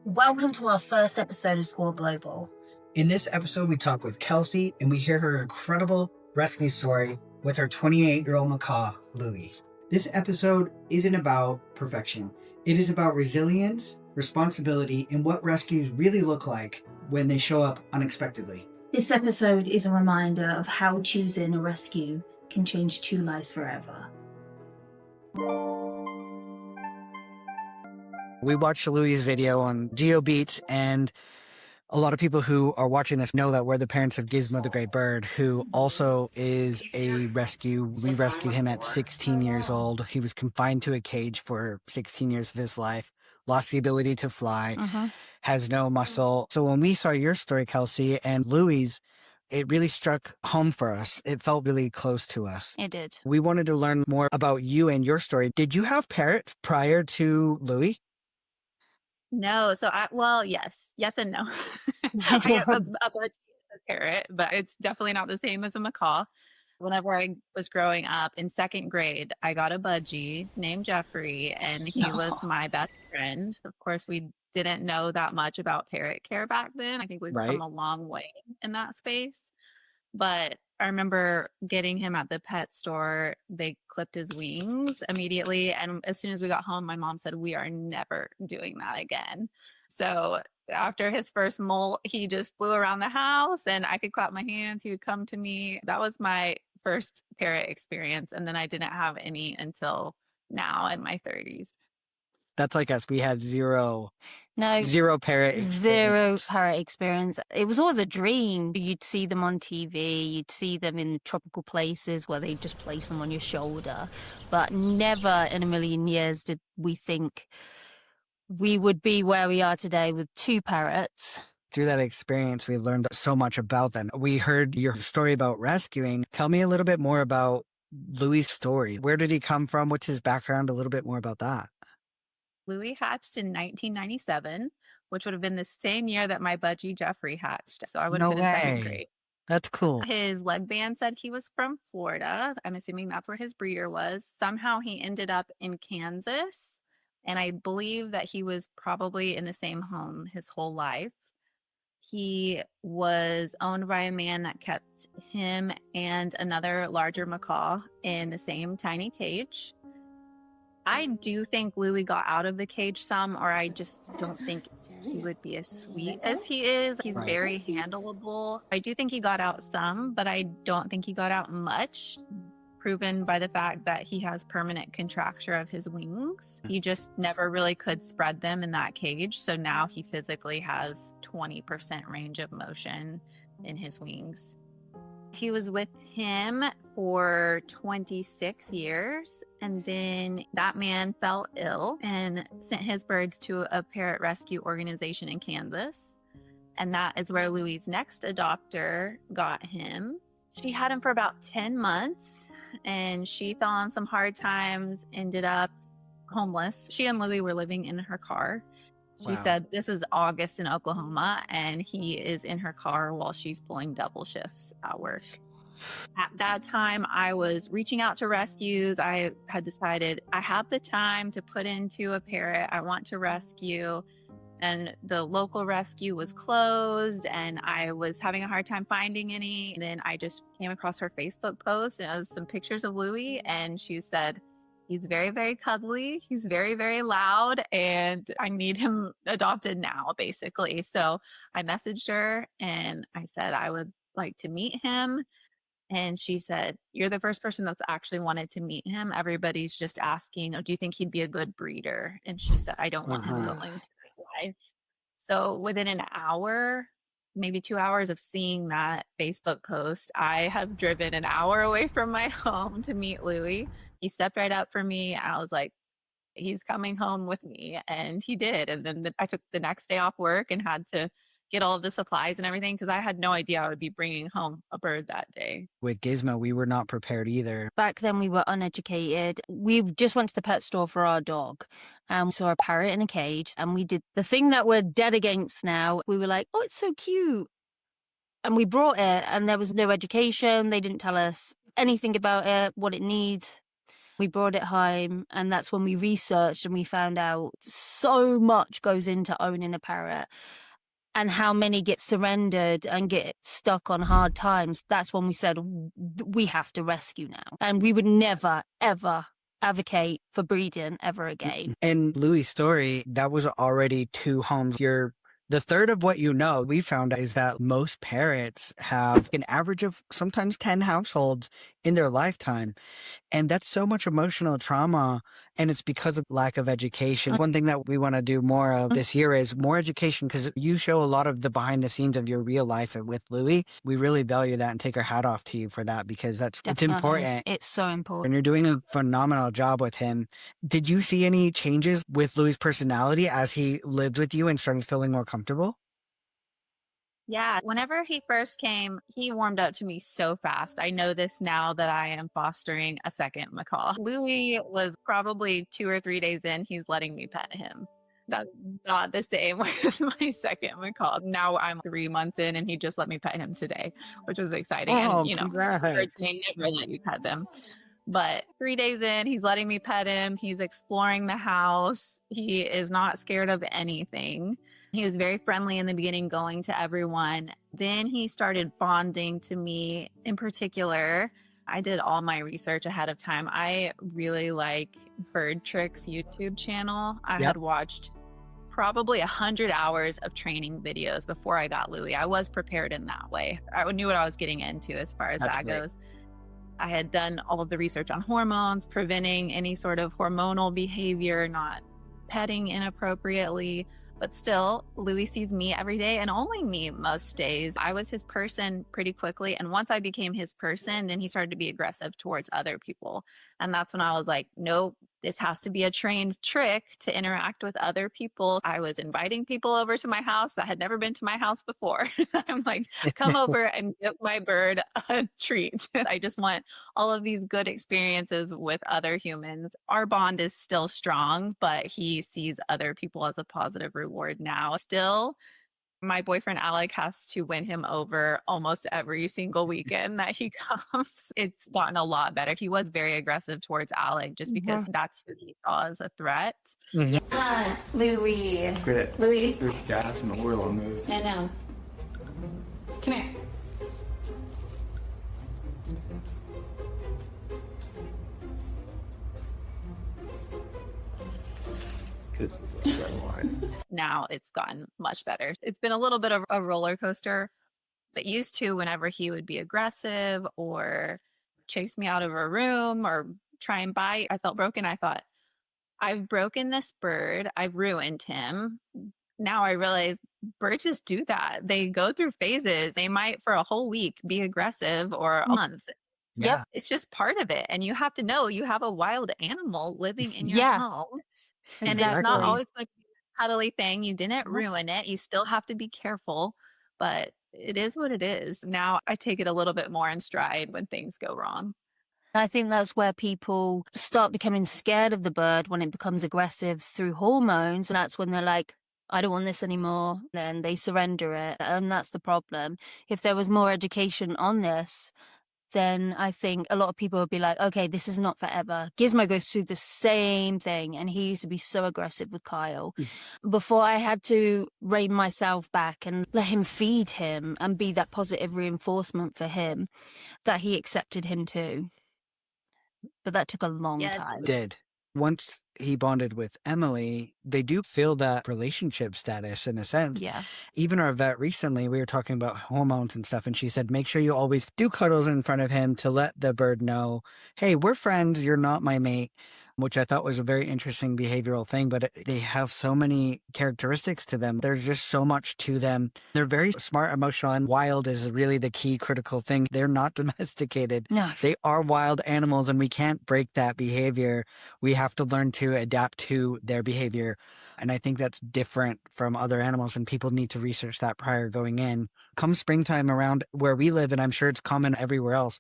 Welcome to our first episode of Score Global. In this episode, we talk with Kelsey and we hear her incredible rescue story with her 28-year-old macaw, Louie. This episode isn't about perfection. It is about resilience, responsibility, and what rescues really look like when they show up unexpectedly. This episode is a reminder of how choosing a rescue can change two lives forever. We watched Louie's video on GeoBeats, and a lot of people who are watching this know that we're the parents of Gizmo the Great Bird, who also is a rescue. We rescued him at 16 years old. He was confined to a cage for 16 years of his life, lost the ability to fly, has no muscle. So when we saw your story, Kelsey, and Louie's, it really struck home for us. It felt really close to us. It did. We wanted to learn more about you and your story. Did you have parrots prior to Louie? No, so yes and no. I have a budgie is a parrot, but it's definitely not the same as a macaw. Whenever I was growing up in second grade, I got a budgie named Jeffrey, and he was my best friend. Of course, we didn't know that much about parrot care back then. I think we've come a long way in that space. But I remember getting him at the pet store. They clipped his wings immediately. And as soon as we got home, my mom said, we are never doing that again. So after his first molt, he just flew around the house and I could clap my hands. He would come to me. That was my first parrot experience. And then I didn't have any until now in my 30s. That's like us. We had zero parrot experience. Zero parrot experience. It was always a dream. You'd see them on TV. You'd see them in tropical places where they just place them on your shoulder. But never in a million years did we think we would be where we are today with two parrots. Through that experience, we learned so much about them. We heard your story about rescuing. Tell me a little bit more about Louie's story. Where did he come from? What's his background? A little bit more about that. Louie hatched in 1997, which would have been the same year that my budgie Jeffrey hatched. So I would have been in second grade. That's cool. His leg band said he was from Florida. I'm assuming that's where his breeder was. Somehow he ended up in Kansas. And I believe that he was probably in the same home his whole life. He was owned by a man that kept him and another larger macaw in the same tiny cage. I do think Louie got out of the cage some, or I just don't think he would be as sweet as he is. He's very handleable. I do think he got out some, but I don't think he got out much, proven by the fact that he has permanent contracture of his wings. He just never really could spread them in that cage. So now he physically has 20% range of motion in his wings. He was with him for 26 years, and then that man fell ill and sent his birds to a parrot rescue organization in Kansas. And that is where Louie's next adopter got him. She had him for about 10 months, and she fell on some hard times, ended up homeless. She and Louie were living in her car. She said this was August in Oklahoma, and he is in her car while she's pulling double shifts at work. At that time, I was reaching out to rescues. I had decided I have the time to put into a parrot I want to rescue. And the local rescue was closed, and I was having a hard time finding any. And then I just came across her Facebook post, and it was some pictures of Louie, and she said, he's very, very cuddly. He's very, very loud, and I need him adopted now, basically. So I messaged her and I said, I would like to meet him. And she said, you're the first person that's actually wanted to meet him. Everybody's just asking, oh, do you think he'd be a good breeder? And she said, I don't want him going to his life. So within an hour, maybe 2 hours of seeing that Facebook post, I have driven an hour away from my home to meet Louie. He stepped right up for me. I was like, he's coming home with me. And he did. And then I took the next day off work and had to get all of the supplies and everything because I had no idea I would be bringing home a bird that day. With Gizmo, we were not prepared either. Back then, we were uneducated. We just went to the pet store for our dog and we saw a parrot in a cage. And we did the thing that we're dead against now. We were like, oh, it's so cute. And we brought it, and there was no education. They didn't tell us anything about it, what it needs. We brought it home, and that's when we researched and we found out so much goes into owning a parrot and how many get surrendered and get stuck on hard times. That's when we said, we have to rescue now. And we would never, ever advocate for breeding ever again. In Louie's story, that was already 2 homes. The third of what you know, we found is that most parrots have an average of sometimes 10 households in their lifetime. And that's so much emotional trauma. And it's because of lack of education. One thing that we want to do more of this year is more education, because you show a lot of the behind the scenes of your real life with Louie. We really value that and take our hat off to you for that, because it's important. It's so important. And you're doing a phenomenal job with him. Did you see any changes with Louie's personality as he lived with you and started feeling more comfortable? Yeah, whenever he first came, he warmed up to me so fast. I know this now that I am fostering a second macaw. Louie was probably 2 or 3 days in, he's letting me pet him. That's not the same with my second macaw. Now I'm 3 months in and he just let me pet him today, which was exciting. Oh, and congrats. Birds may never let you pet them. But 3 days in, he's letting me pet him. He's exploring the house. He is not scared of anything. He was very friendly in the beginning, going to everyone. Then he started bonding to me in particular. I did all my research ahead of time. I really like Bird Tricks YouTube channel. I had watched probably 100 hours of training videos before I got Louie. I was prepared in that way. I knew what I was getting into as far as that goes. I had done all of the research on hormones, preventing any sort of hormonal behavior, not petting inappropriately. But still, Louie sees me every day, and only me most days. I was his person pretty quickly. And once I became his person, then he started to be aggressive towards other people. And that's when I was like, nope, this has to be a trained trick to interact with other people. I was inviting people over to my house that had never been to my house before. I'm like, come over and give my bird a treat. I just want all of these good experiences with other humans. Our bond is still strong, but he sees other people as a positive reward now. Still, my boyfriend Alec has to win him over almost every single weekend that he comes. It's gotten a lot better. He was very aggressive towards Alec just because that's who he saw as a threat. Louie. Great. Louie. There's gas and oil on those. I know. Come here. This is a red line. Now it's gotten much better. It's been a little bit of a roller coaster, but used to whenever he would be aggressive or chase me out of a room or try and bite, I felt broken. I thought, I've broken this bird. I've ruined him. Now I realize birds just do that. They go through phases. They might for a whole week be aggressive or a month. Yeah. It's just part of it. And you have to know you have a wild animal living in your home. And it's not always like a cuddly thing. You didn't ruin it. You still have to be careful, but it is what it is. Now I take it a little bit more in stride when things go wrong. I think that's where people start becoming scared of the bird when it becomes aggressive through hormones. And that's when they're like, I don't want this anymore. Then they surrender it. And that's the problem. If there was more education on this, then I think a lot of people would be like, okay, this is not forever. Gizmo goes through the same thing. And he used to be so aggressive with Kyle. Before I had to rein myself back and let him feed him and be that positive reinforcement for him, that he accepted him too. But that took a long time. Did. Once he bonded with Emily, they do feel that relationship status in a sense. Yeah. Even our vet recently, we were talking about hormones and stuff, and she said, make sure you always do cuddles in front of him to let the bird know, hey, we're friends, you're not my mate, which I thought was a very interesting behavioral thing, but they have so many characteristics to them. There's just so much to them. They're very smart, emotional, and wild is really the key critical thing. They're not domesticated. No. They are wild animals, and we can't break that behavior. We have to learn to adapt to their behavior. And I think that's different from other animals, and people need to research that prior going in. Come springtime around where we live, and I'm sure it's common everywhere else,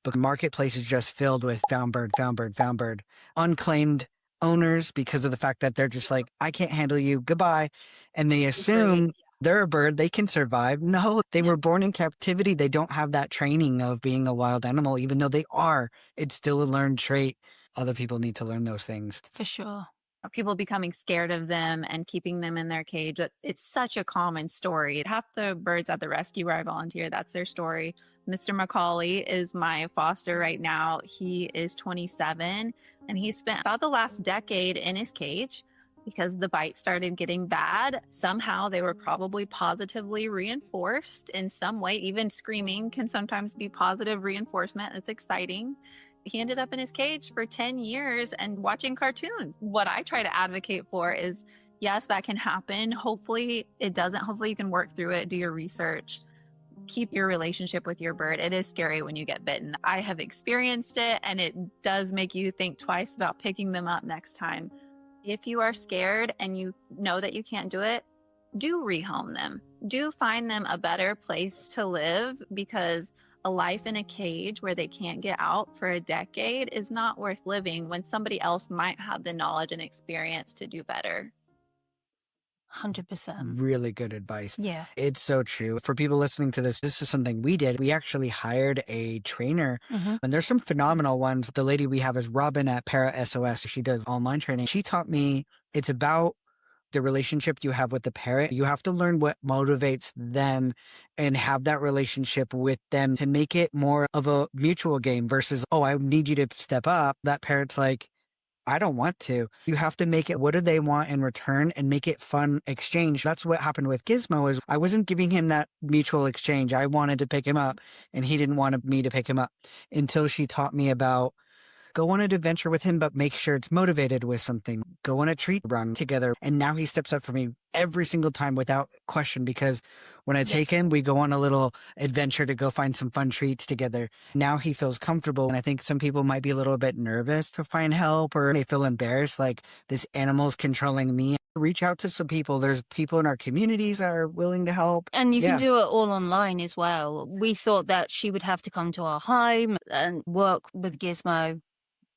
but the marketplace is just filled with found bird, unclaimed owners because of the fact that they're just like, I can't handle you, goodbye. And they assume they're a bird, they can survive. No, they were born in captivity. They don't have that training of being a wild animal, even though they are. It's still a learned trait. Other people need to learn those things. For sure. People becoming scared of them and keeping them in their cage. It's such a common story. Half the birds at the rescue where I volunteer, that's their story. Mr. Macaulay is my foster right now. He is 27 and he spent about the last decade in his cage because the bites started getting bad. Somehow they were probably positively reinforced in some way. Even screaming can sometimes be positive reinforcement. It's exciting. He ended up in his cage for 10 years and watching cartoons. What I try to advocate for is, yes, that can happen. Hopefully it doesn't. Hopefully you can work through it, do your research, keep your relationship with your bird. It is scary when you get bitten. I have experienced it, and it does make you think twice about picking them up next time. If you are scared and you know that you can't do it, do rehome them. Do find them a better place to live, because a life in a cage where they can't get out for a decade is not worth living when somebody else might have the knowledge and experience to do better. 100%. Really good advice. Yeah. It's so true. For people listening to this is something we did. We actually hired a trainer, and there's some phenomenal ones. The lady we have is Robin at Parrot SOS. She does online training. She taught me it's about the relationship you have with the parrot. You have to learn what motivates them and have that relationship with them to make it more of a mutual game versus, oh, I need you to step up. That parrot's like, I don't want to. You have to make it, what do they want in return, and make it fun exchange. That's what happened with Gizmo is I wasn't giving him that mutual exchange. I wanted to pick him up and he didn't want me to pick him up until she taught me about go on an adventure with him, but make sure it's motivated with something. Go on a treat run together. And now he steps up for me every single time without question, because when I take him, we go on a little adventure to go find some fun treats together. Now he feels comfortable. And I think some people might be a little bit nervous to find help, or they feel embarrassed, like this animal's controlling me. Reach out to some people. There's people in our communities that are willing to help. And you can do it all online as well. We thought that she would have to come to our home and work with Gizmo.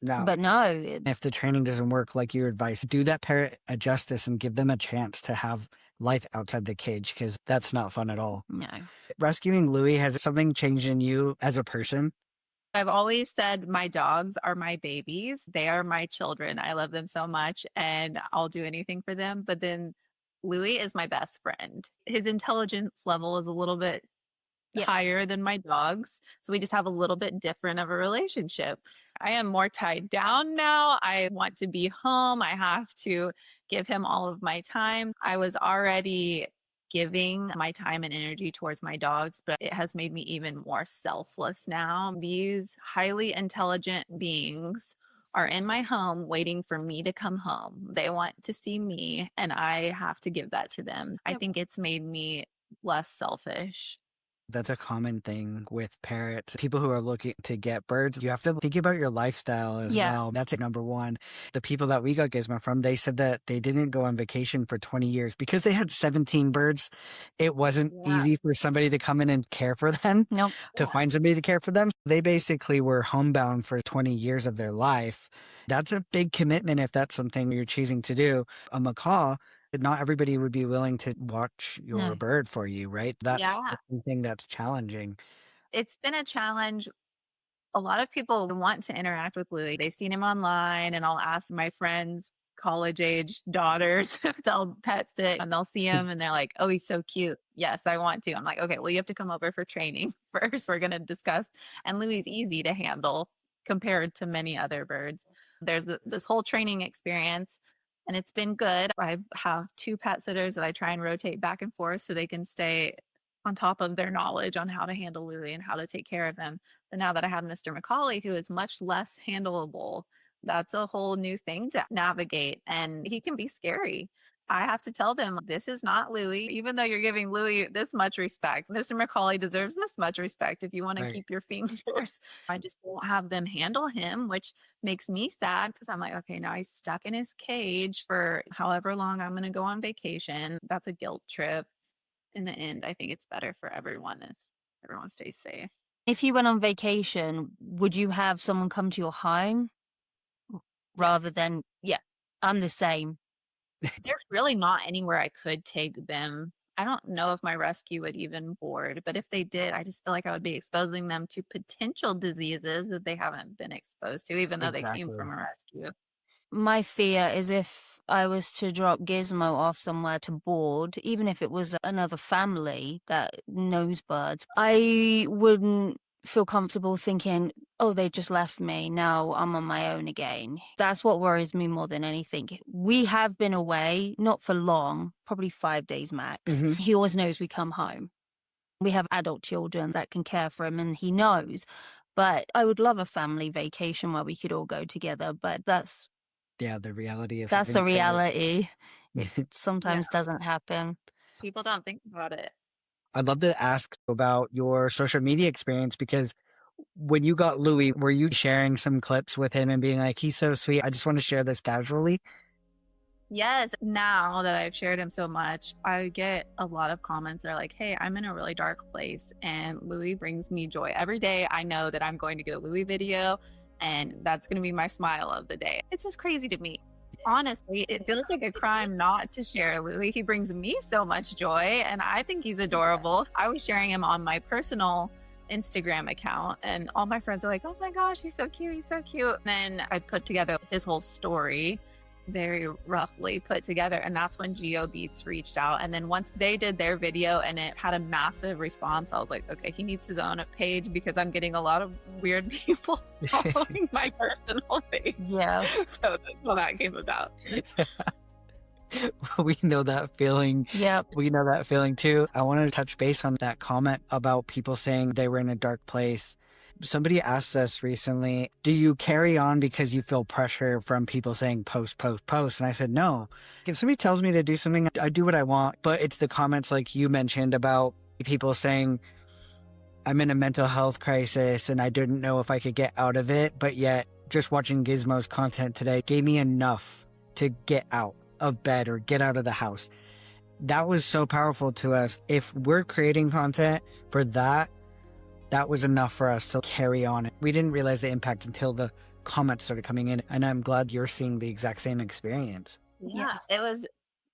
No. But no. If the training doesn't work, like your advice, do that parrot a justice and give them a chance to have life outside the cage, because that's not fun at all. No. Rescuing Louie, has something changed in you as a person? I've always said my dogs are my babies. They are my children. I love them so much and I'll do anything for them. But then Louie is my best friend. His intelligence level is a little bit higher than my dogs. So we just have a little bit different of a relationship. I am more tied down now. I want to be home. I have to give him all of my time. I was already giving my time and energy towards my dogs, but it has made me even more selfless now. These highly intelligent beings are in my home waiting for me to come home. They want to see me and I have to give that to them. I think it's made me less selfish. That's a common thing with parrots. People who are looking to get birds, you have to think about your lifestyle as well. That's number one. The people that we got Gizmo from, they said that they didn't go on vacation for 20 years because they had 17 birds. It wasn't easy for somebody to come in and care for them, to find somebody to care for them. They basically were homebound for 20 years of their life. That's a big commitment if that's something you're choosing to do. A macaw, not everybody would be willing to watch your bird for you, right? That's the thing that's challenging. It's been a challenge. A lot of people want to interact with Louie. They've seen him online, and I'll ask my friends' college-age daughters if they'll pet sit, and they'll see him, and they're like, oh, he's so cute. Yes, I want to. I'm like, okay, well, you have to come over for training first. We're going to discuss. And Louie's easy to handle compared to many other birds. There's this whole training experience. And it's been good. I have 2 pet sitters that I try and rotate back and forth so they can stay on top of their knowledge on how to handle Louie and how to take care of him. But now that I have Mr. Macaulay, who is much less handleable, that's a whole new thing to navigate. And he can be scary. I have to tell them, this is not Louie. Even though you're giving Louie this much respect, Mr. Macaulay deserves this much respect if you want to keep your fingers. I just won't have them handle him, which makes me sad because I'm like, okay, now he's stuck in his cage for however long I'm going to go on vacation. That's a guilt trip. In the end, I think it's better for everyone if everyone stays safe. If you went on vacation, would you have someone come to your home rather than, I'm the same. There's really not anywhere I could take them I don't know if my rescue would even board, but if they did, I just feel like I would be exposing them to potential diseases that they haven't been exposed to, even though they came Exactly. from a rescue. My fear is if I was to drop Gizmo off somewhere to board, even if it was another family that knows birds, I wouldn't feel comfortable thinking, oh, they just left me. Now I'm on my own again. That's what worries me more than anything. We have been away, not for long, probably 5 days max. Mhm. He always knows we come home. We have adult children that can care for him, and he knows. But I would love a family vacation where we could all go together, but that's Yeah, the reality of the having ferrets. reality. It Yeah, sometimes doesn't happen. people don't think about it. I'd love to ask about your social media experience because when you got Louie, were you sharing some clips with him and being like, he's so sweet, I just want to share this casually? Yes, now that I've shared him so much, I get a lot of comments that are like, hey, I'm in a really dark place and Louie brings me joy. Every day I know that I'm going to get a Louie video and that's going to be my smile of the day. It's just crazy to me. Honestly, it feels like a crime not to share Louie. He brings me so much joy and I think he's adorable. I was sharing him on my personal Instagram account and all my friends are like, oh my gosh, he's so cute, he's so cute. And then I put together his whole story, very roughly put together, and that's when GeoBeats reached out. And then once they did their video and it had a massive response, I was like, okay, he needs his own page because I'm getting a lot of weird people following my personal page. Yeah. So that's how that came about. We know that feeling. Yep. We know that feeling too. I wanted to touch base on that comment about people saying they were in a dark place. Somebody asked us recently, do you carry on because you feel pressure from people saying post, post, post? And I said, no. If somebody tells me to do something, I do what I want. But it's the comments like you mentioned about people saying, I'm in a mental health crisis and I didn't know if I could get out of it. But yet just watching Gizmo's content today gave me enough to get out of bed or get out of the house. That was so powerful to us. If we're creating content for that, that was enough for us to carry on. We didn't realize the impact until the comments started coming in. And I'm glad you're seeing the exact same experience. Yeah, it was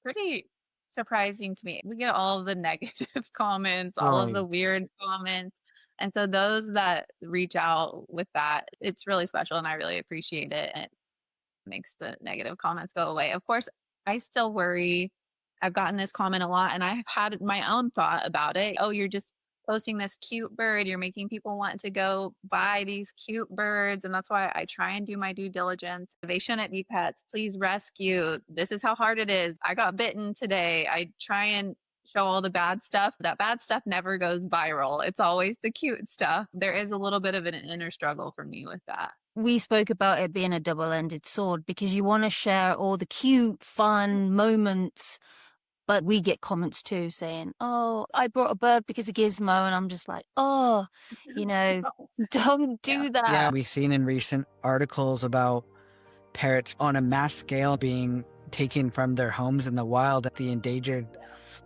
pretty surprising to me. We get all of the negative comments, all of the weird comments. And so those that reach out with that, it's really special and I really appreciate it. And it makes the negative comments go away. Of course, I still worry. I've gotten this comment a lot and I've had my own thought about it. Oh, you're just posting this cute bird. You're making people want to go buy these cute birds. And that's why I try and do my due diligence. They shouldn't be pets. Please rescue. This is how hard it is. I got bitten today. I try and show all the bad stuff. That bad stuff never goes viral. It's always the cute stuff. There is a little bit of an inner struggle for me with that. We spoke about it being a double-ended sword because you want to share all the cute, fun moments. But we get comments too saying, oh, I brought a bird because of Gizmo. And I'm just like, oh, don't do that. Yeah, we've seen in recent articles about parrots on a mass scale being taken from their homes in the wild. The endangered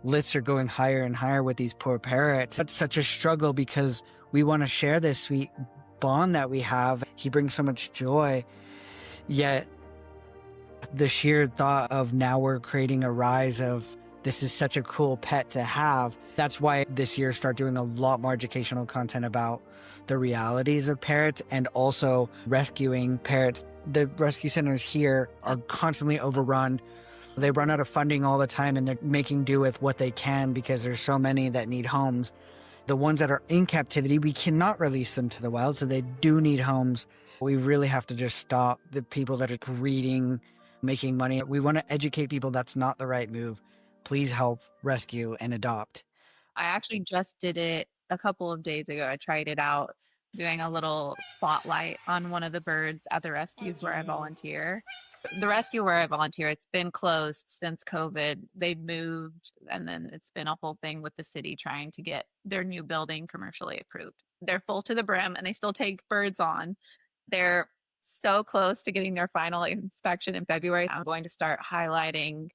lists are going higher and higher with these poor parrots. It's such a struggle because we want to share this sweet bond that we have. He brings so much joy, yet the sheer thought of now we're creating a rise of this is such a cool pet to have. That's why this year start doing a lot more educational content about the realities of parrots and also rescuing parrots. The rescue centers here are constantly overrun. They run out of funding all the time and they're making do with what they can because there's so many that need homes. The ones that are in captivity, we cannot release them to the wild, so they do need homes. We really have to just stop the people that are breeding, making money. We want to educate people that's not the right move. Please help rescue and adopt. I actually just did it a couple of days ago. I tried it out doing a little spotlight on one of the birds at the rescues where I volunteer. The rescue where I volunteer, it's been closed since COVID. They moved and then it's been a whole thing with the city trying to get their new building commercially approved. They're full to the brim and they still take birds on. They're so close to getting their final inspection in February. I'm going to start highlighting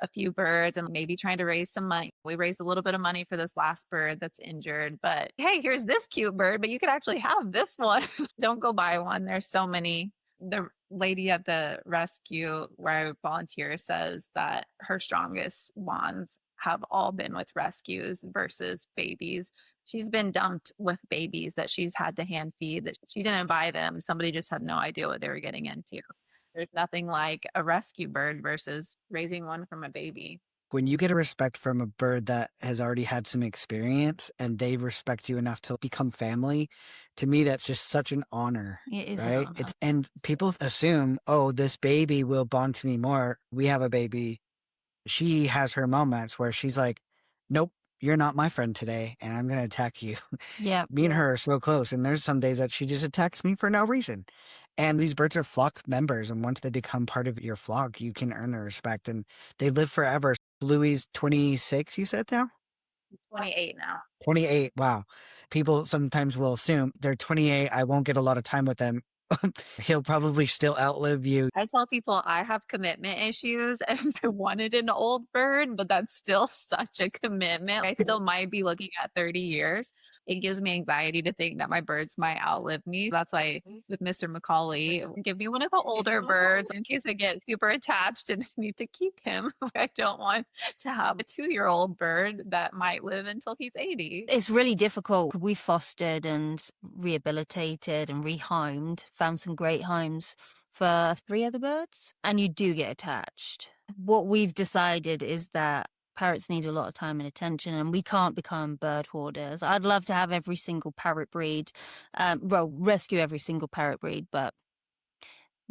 a few birds and maybe trying to raise some money. We raised a little bit of money for this last bird that's injured, but hey, here's this cute bird, but you could actually have this one. Don't go buy one. There's so many. The lady at the rescue where I volunteer says that her strongest wands have all been with rescues versus babies. She's been dumped with babies that she's had to hand feed, that she didn't buy them. Somebody just had no idea what they were getting into. There's nothing like a rescue bird versus raising one from a baby. When you get a respect from a bird that has already had some experience and they respect you enough to become family, to me, that's just such an honor. It is an right? honor. And people assume, oh, this baby will bond to me more. We have a baby. She has her moments where she's like, nope, you're not my friend today, and I'm going to attack you. Yeah. Me and her are so close, and there's some days that she just attacks me for no reason. And these birds are flock members, and once they become part of your flock, you can earn their respect, and they live forever. Louie's 26, you said now? 28 now. 28, wow. People sometimes will assume they're 28, I won't get a lot of time with them. He'll probably still outlive you. I tell people I have commitment issues and I wanted an old bird, but that's still such a commitment. I still might be looking at 30 years. It gives me anxiety to think that my birds might outlive me. That's why with Mr. Macaulay, give me one of the older birds in case I get super attached and I need to keep him. I don't want to have a 2-year-old bird that might live until he's 80. It's really difficult. We fostered and rehabilitated and rehomed, found some great homes for 3 other birds, and you do get attached. What we've decided is that parrots need a lot of time and attention, and we can't become bird hoarders. I'd love to have every single parrot breed, rescue every single parrot breed, but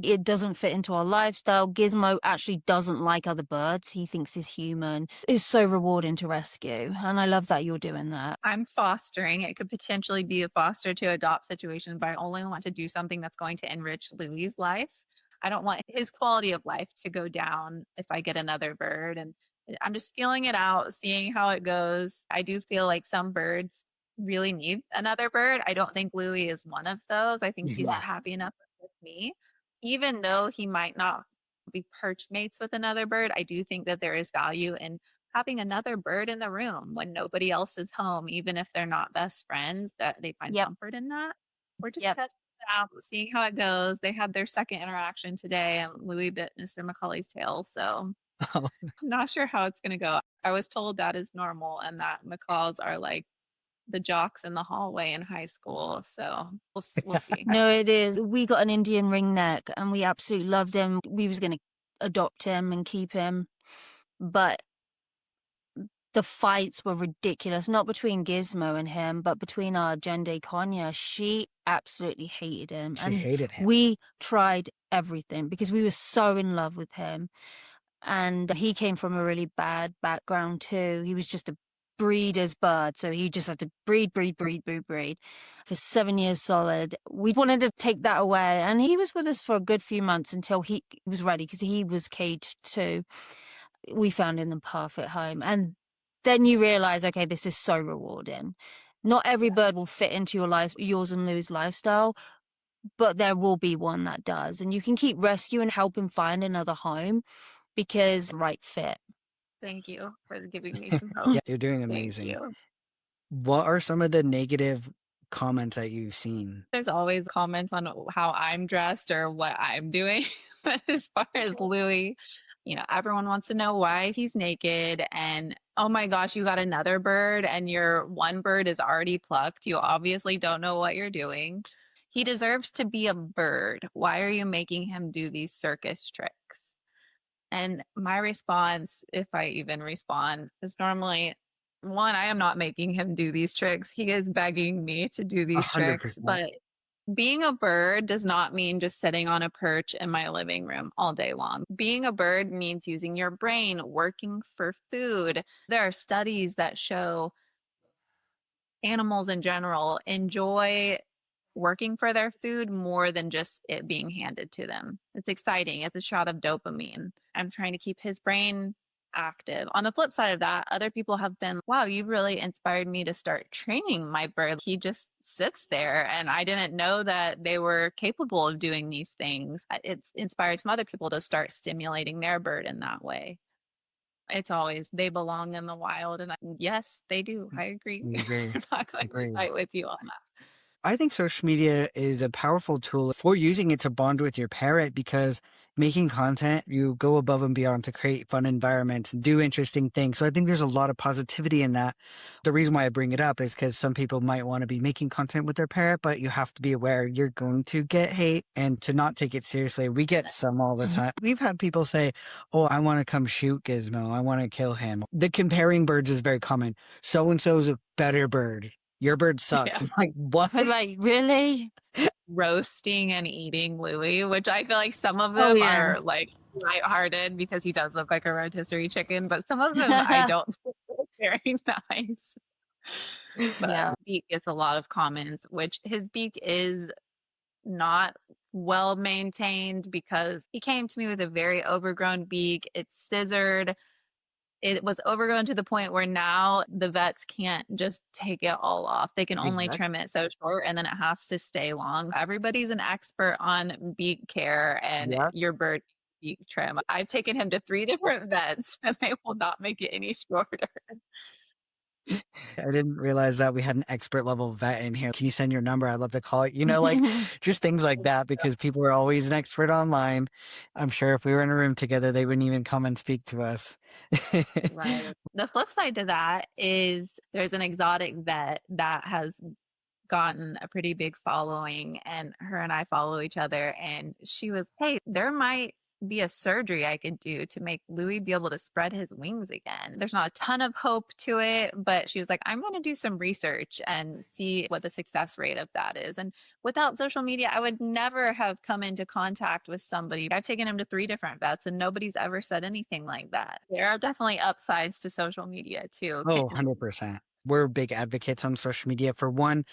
it doesn't fit into our lifestyle. Gizmo actually doesn't like other birds. He thinks he's human. It's so rewarding to rescue, and I love that you're doing that. I'm fostering. It could potentially be a foster to adopt situation, but I only want to do something that's going to enrich Louie's life. I don't want his quality of life to go down if I get another bird. And I'm just feeling it out, seeing how it goes. I do feel like some birds really need another bird. I don't think Louie is one of those. I think he's Yeah. happy enough with me. Even though he might not be perch mates with another bird, I do think that there is value in having another bird in the room when nobody else is home, even if they're not best friends, that they find Yep. comfort in that. We're just Yep. testing it out, seeing how it goes. They had their second interaction today, and Louie bit Mr. Macaulay's tail, so I'm not sure how it's going to go. I was told that is normal and that macaws are like the jocks in the hallway in high school, so we'll see. No, it is. We got an Indian ringneck and we absolutely loved him. We was going to adopt him and keep him, but the fights were ridiculous, not between Gizmo and him, but between our Jende Konya. She absolutely hated him. She and hated him. we tried everything because we were so in love with him. And he came from a really bad background too. He was just a breeder's bird, so he just had to breed for 7 years solid. We wanted to take that away, and he was with us for a good few months until he was ready, because he was caged too. We found him the perfect home, and then you realize, okay, this is so rewarding. Not every bird will fit into your life, yours and Lou's lifestyle, but there will be one that does, and you can keep rescuing, help him find another home because right fit. Thank you for giving me some hope. Yeah, you're doing Thank amazing. you. What are some of the negative comments that you've seen? There's always comments on how I'm dressed or what I'm doing. But as far as Louie, everyone wants to know why he's naked and, oh my gosh, you got another bird and your one bird is already plucked. You obviously don't know what you're doing. He deserves to be a bird. Why are you making him do these circus tricks? And my response, if I even respond, is normally, one, I am not making him do these tricks. He is begging me to do these tricks. 100%. But being a bird does not mean just sitting on a perch in my living room all day long. Being a bird means using your brain, working for food. There are studies that show animals in general enjoy working for their food more than just it being handed to them. It's exciting. It's a shot of dopamine. I'm trying to keep his brain active. On the flip side of that, other people have been, wow, you really inspired me to start training my bird. He just sits there and I didn't know that they were capable of doing these things. It's inspired some other people to start stimulating their bird in that way. It's always, they belong in the wild. And yes, they do. I agree. Agree. I'm not going to fight with you on that. I think social media is a powerful tool for using it to bond with your parrot because making content, you go above and beyond to create fun environments and do interesting things. So I think there's a lot of positivity in that. The reason why I bring it up is because some people might want to be making content with their parrot, but you have to be aware you're going to get hate and to not take it seriously. We get some all the time. We've had people say, oh, I want to come shoot Gizmo. I want to kill him. The comparing birds is very common. So-and-so is a better bird. Your bird sucks. Yeah. I'm like, what? I was like, really? Roasting and eating Louie, which I feel like some of Oh, them yeah. are like lighthearted because he does look like a rotisserie chicken, but some of them I don't think are very nice. But Yeah. Beak gets a lot of comments, which his beak is not well maintained because he came to me with a very overgrown beak. It's scissored. It was overgrown to the point where now the vets can't just take it all off. They can only Exactly. trim it so short and then it has to stay long. Everybody's an expert on beak care and Yep. your bird beak trim. I've taken him to 3 different vets and they will not make it any shorter. I didn't realize that we had an expert level vet in here. Can you send your number? I'd love to call it. You know, like just things like that because people are always an expert online. I'm sure if we were in a room together, they wouldn't even come and speak to us. Right. The flip side to that is there's an exotic vet that has gotten a pretty big following and her and I follow each other and she was, hey, there might be a surgery I could do to make Louie be able to spread his wings again. There's not a ton of hope to it, but she was like, I'm going to do some research and see what the success rate of that is. And without social media, I would never have come into contact with somebody. I've taken him to 3 different vets and nobody's ever said anything like that. There are definitely upsides to social media too. Oh, 100%. We're big advocates on social media. For one,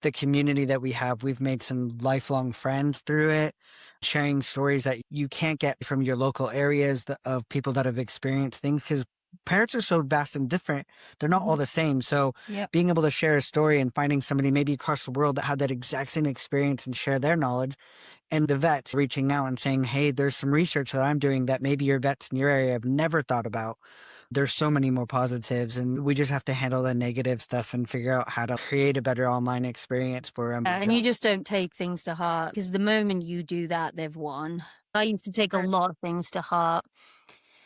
the community that we have, we've made some lifelong friends through it, sharing stories that you can't get from your local areas of people that have experienced things because parrots are so vast and different. They're not all the same. So Yep. being able to share a story and finding somebody maybe across the world that had that exact same experience and share their knowledge, and the vets reaching out and saying, hey, there's some research that I'm doing that maybe your vets in your area have never thought about. There's so many more positives, and we just have to handle the negative stuff and figure out how to create a better online experience for them. And you just don't take things to heart because the moment you do that, they've won. I used to take a lot of things to heart.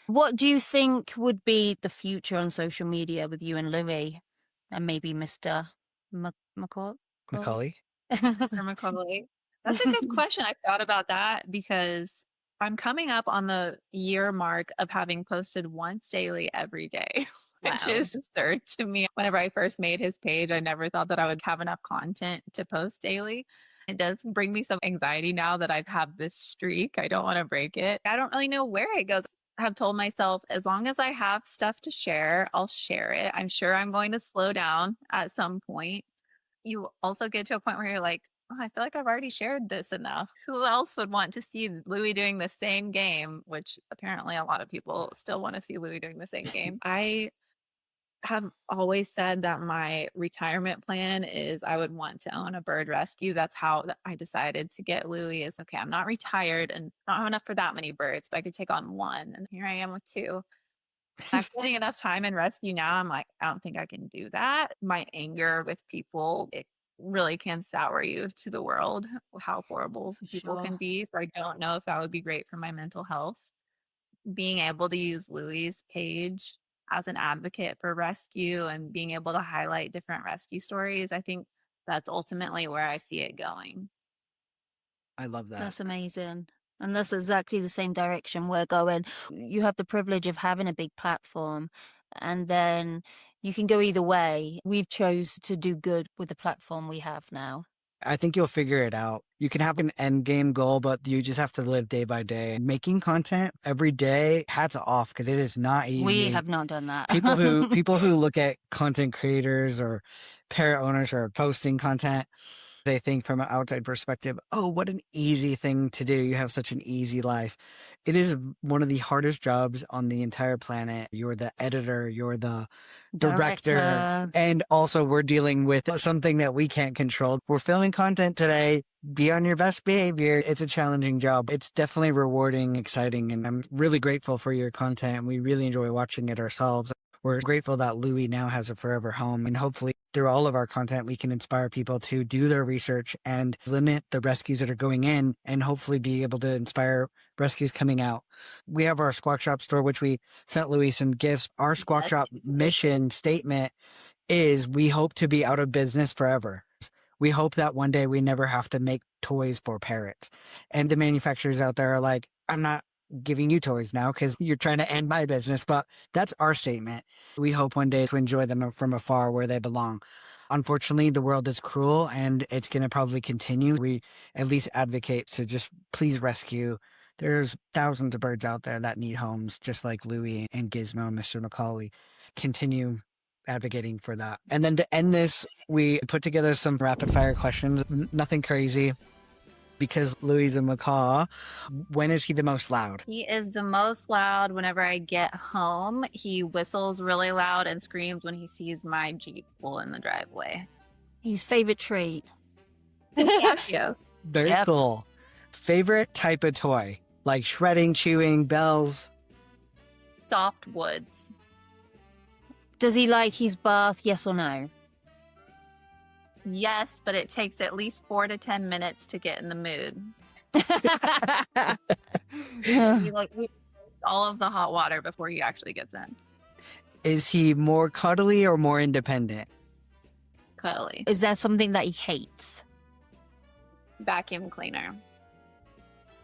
What do you think would be the future on social media with you and Louie and maybe Mr. Macaw? Macaulay? Mr. Macaulay. That's a good question. I thought about that because I'm coming up on the year mark of having posted once daily every day, which Wow. is absurd to me. Whenever I first made his page, I never thought that I would have enough content to post daily. It does bring me some anxiety now that I've had this streak. I don't want to break it. I don't really know where it goes. I have told myself as long as I have stuff to share, I'll share it. I'm sure I'm going to slow down at some point. You also get to a point where you're like, oh, I feel like I've already shared this enough. Who else would want to see Louie doing the same game? Which apparently a lot of people still want to see Louie doing the same game. I have always said that my retirement plan is I would want to own a bird rescue. That's how I decided to get Louie is okay, I'm not retired and not have enough for that many birds, but I could take on 1. And here I am with 2. I'm spending enough time in rescue now. I'm like, I don't think I can do that. My anger with people, it really can sour you to the world, how horrible For people sure. can be. So I don't know if that would be great for my mental health. Being able to use Louie's page as an advocate for rescue and being able to highlight different rescue stories, I think that's ultimately where I see it going. I love that. That's amazing. And that's exactly the same direction we're going. You have the privilege of having a big platform and then you can go either way. We've chose to do good with the platform we have now. I think you'll figure it out. You can have an end game goal, but you just have to live day by day. Making content every day, hats off, because it is not easy. We have not done that. people who look at content creators or parrot owners or posting content, they think from an outside perspective, oh, what an easy thing to do. You have such an easy life. It is one of the hardest jobs on the entire planet. You're the editor, you're the director. And also we're dealing with something that we can't control. We're filming content today. Be on your best behavior. It's a challenging job. It's definitely rewarding, exciting, and I'm really grateful for your content. We really enjoy watching it ourselves. We're grateful that Louie now has a forever home and hopefully through all of our content, we can inspire people to do their research and limit the rescues that are going in and hopefully be able to inspire rescues coming out. We have our Squawk Shop store, which we sent Louie some gifts. Our Squawk Yes. Shop mission statement is we hope to be out of business forever. We hope that one day we never have to make toys for parrots. And the manufacturers out there are like, I'm not giving you toys now because you're trying to end my business. But that's our statement. We hope one day to enjoy them from afar where they belong. Unfortunately, the world is cruel and it's going to probably continue. We at least advocate to just please rescue. There's thousands of birds out there that need homes, just like Louie and Gizmo and Mr. Macaulay. Continue advocating for that. And then to end this, we put together some rapid fire questions. Nothing crazy, because Louie's a macaw. When is he the most loud? He is the most loud whenever I get home. He whistles really loud and screams when he sees my Jeep pull in the driveway. His favorite treat. Pistachio. Very Yep. cool. Favorite type of toy? Like shredding, chewing, bells? Soft woods. Does he like his bath, yes or no? Yes, but it takes at least 4 to 10 minutes to get in the mood. He we all of the hot water before he actually gets in. Is he more cuddly or more independent? Cuddly. Is there something that he hates? Vacuum cleaner.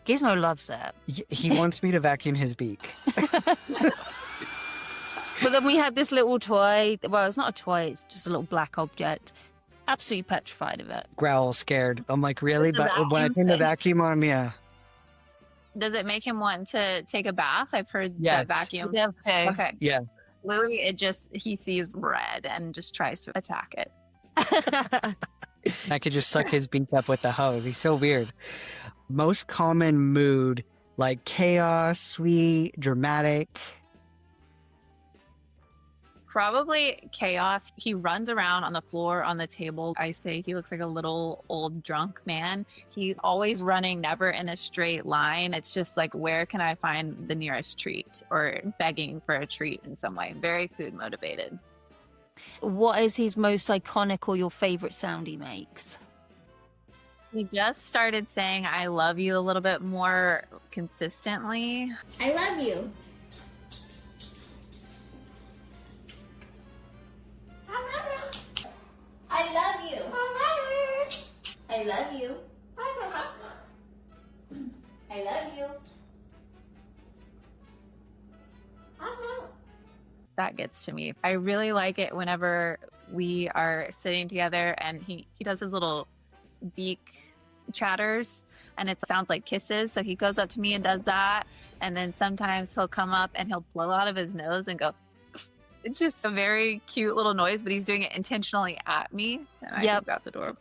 Gizmo loves it. He wants me to vacuum his beak. But then we had this little toy. Well, it's not a toy. It's just a little black object. Absolutely petrified of it. Growl, scared. I'm like, really? It's a But when I vacuum turn the thing. vacuum on, yeah. Does it make him want to take a bath? I've heard Yes. that vacuums. Okay. Okay. Yeah. Louie, he sees red and just tries to attack it. I could just suck his beak up with the hose. He's so weird. Most common mood, like chaos, sweet, dramatic. Probably chaos. He runs around on the floor, on the table. I say he looks like a little old drunk man. He's always running, never in a straight line. It's just like, where can I find the nearest treat, or begging for a treat in some way. Very food motivated. What is his most iconic or your favorite sound he makes? He just started saying I love you a little bit more consistently. I love you. I love you. I love you. I love you. That gets to me. I really like it whenever we are sitting together and he does his little beak chatters and it sounds like kisses. So he goes up to me and does that. And then sometimes he'll come up and he'll blow out of his nose and go. It's just a very cute little noise, but he's doing it intentionally at me. And I think that's adorable.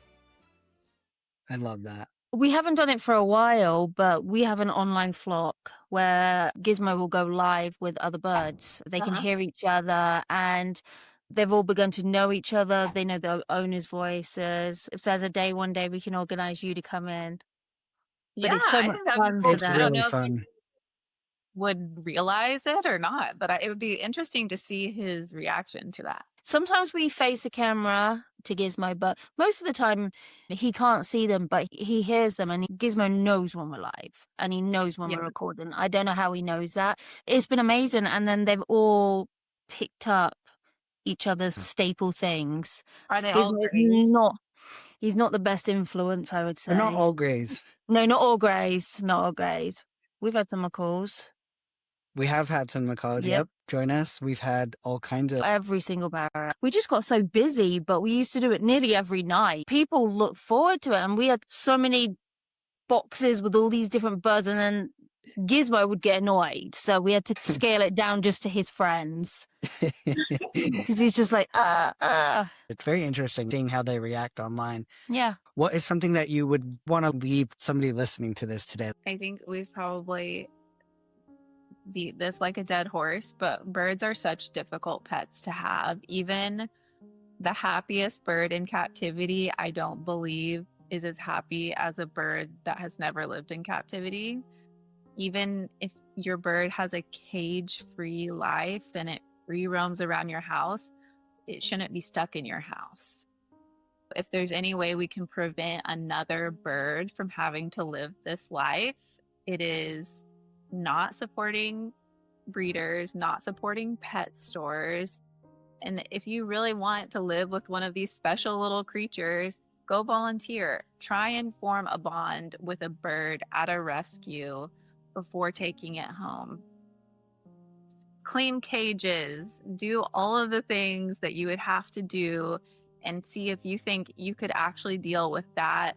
I love that. We haven't done it for a while, but we have an online flock where Gizmo will go live with other birds. They can hear each other and they've all begun to know each other. They know their owners' voices. If there's a day, one day we can organize you to come in. But Yeah, it's so I much think that'd be fun cool. for It's I them. don't really know if fun. would realize it or not, but it would be interesting to see his reaction to that. Sometimes we face the camera to Gizmo, but most of the time he can't see them, but he hears them and Gizmo knows when we're live and he knows when Yeah. we're recording. I don't know how he knows that. It's been amazing. And then they've all picked up each other's staple things. Are they all Gizmo greys? he's not the best influence, I would say. They're not all grays. No, not all greys. Not all greys. We've had some macaws. We have had some macaws. Yep. Yep. Join us. We've had all kinds of. Every single parrot. We just got so busy, but we used to do it nearly every night. People look forward to it, and we had so many boxes with all these different birds, and then Gizmo would get annoyed, so we had to scale it down just to his friends because he's just like, It's very interesting seeing how they react online. yeah. What is something that you would want to leave somebody listening to this today? I think we've probably beat this like a dead horse, but birds are such difficult pets to have. Even the happiest bird in captivity, I don't believe is as happy as a bird that has never lived in captivity. Even if your bird has a cage-free life and it free roams around your house, it shouldn't be stuck in your house. If there's any way we can prevent another bird from having to live this life, it is not supporting breeders, not supporting pet stores. And if you really want to live with one of these special little creatures, go volunteer. Try and form a bond with a bird at a rescue before taking it home. Clean cages, do all of the things that you would have to do, and see if you think you could actually deal with that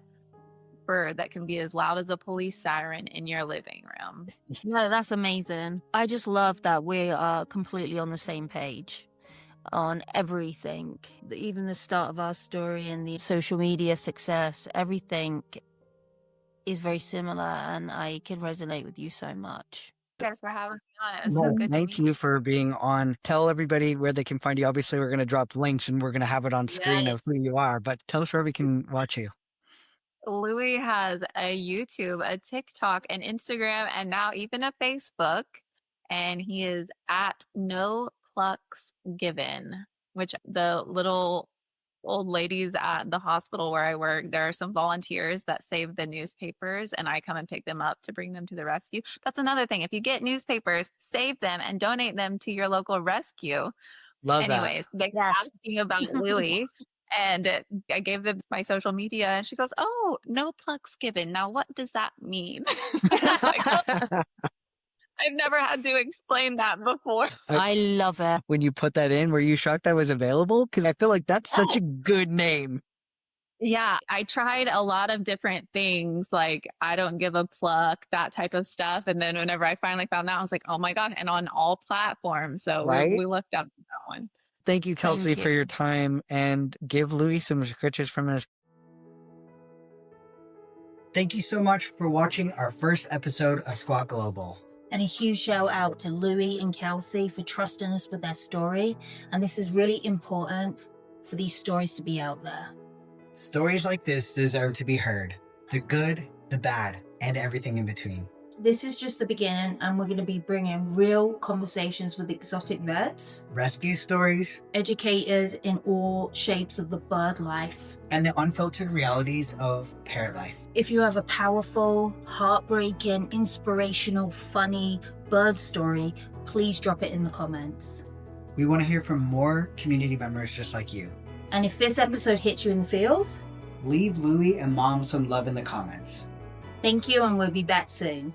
bird that can be as loud as a police siren in your living room. No, that's amazing. I just love that we are completely on the same page on everything. Even the start of our story and the social media success, everything is very similar, and I can resonate with you so much. Thanks for having me on. It was No, so good to thank meet you for being on. Tell everybody where they can find you. Obviously, we're going to drop links and we're going to have it on screen of who you are, but tell us where we can watch you. Louie has a YouTube, a TikTok, an Instagram, and now even a Facebook. And he is at No Plucks Given, which the little old ladies at the hospital where I work, there are some volunteers that save the newspapers, and I come and pick them up to bring them to the rescue. That's another thing. If you get newspapers, save them and donate them to your local rescue. Love Anyways, they were asking about Louie, and I gave them my social media, and she goes, "Oh, no plucks given. Now, what does that mean?" I was like, "Oh, I've never had to explain that before." I love it. When you put that in, were you shocked that was available? Because I feel like that's such a good name. Yeah, I tried a lot of different things, like I don't give a pluck, that type of stuff. And then whenever I finally found that, I was like, oh my God, and on all platforms. So Right? we looked up that one. Thank you, Kelsey, Thank for you. your time, and give Louie some scriptures from this. Thank you so much for watching our first episode of Squawk Global. And a huge shout out to Louie and Kelsey for trusting us with their story. And this is really important for these stories to be out there. Stories like this deserve to be heard. The good, the bad, and everything in between. This is just the beginning, and we're going to be bringing real conversations with exotic vets, Rescue stories, educators in all shapes of the bird life. and the unfiltered realities of parrot life. If you have a powerful, heartbreaking, inspirational, funny bird story, please drop it in the comments. We want to hear from more community members just like you. And if this episode hits you in the feels, Leave Louie and Mom some love in the comments. thank you, and we'll be back soon.